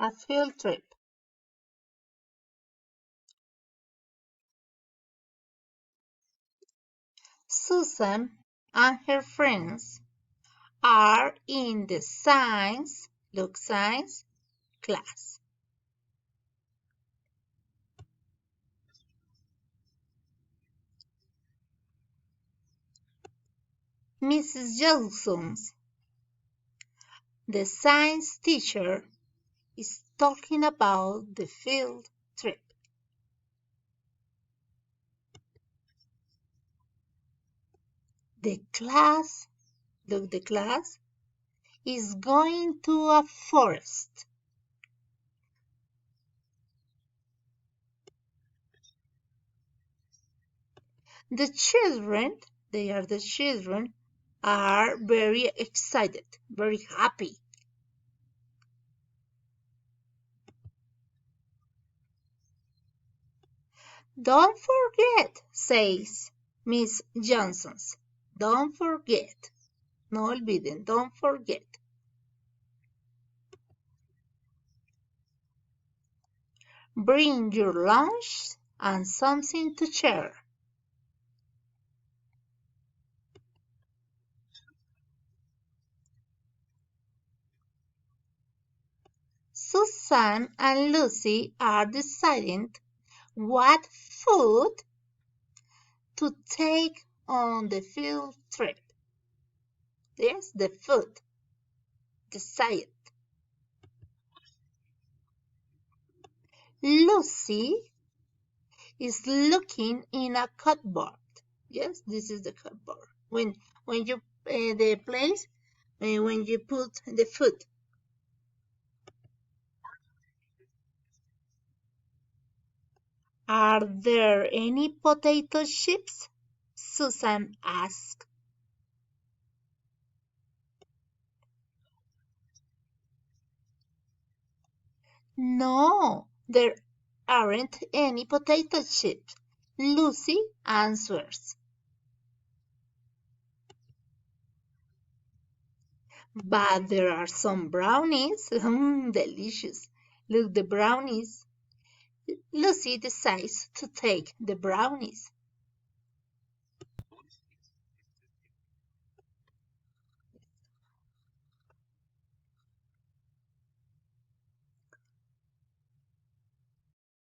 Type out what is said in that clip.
a field trip. Susan and her friends are in the science class. Mrs. Johnson, the science teacher, is talking about the field trip. The class is going to a forest. The children are very excited, very happy. Don't forget, says Miss Johnson. Don't forget. No olviden, don't forget. Bring your lunch and something to share. Susan and Lucy are deciding what food to take on the field trip. Yes, the food. Decide. Lucy is looking in a cupboard. Yes, this is the cupboard. When you the place when you put the food. Are there any potato chips? Susan asked. No, there aren't any potato chips, Lucy answers. But there are some brownies. Delicious. Look, the brownies. Lucy decides to take the brownies.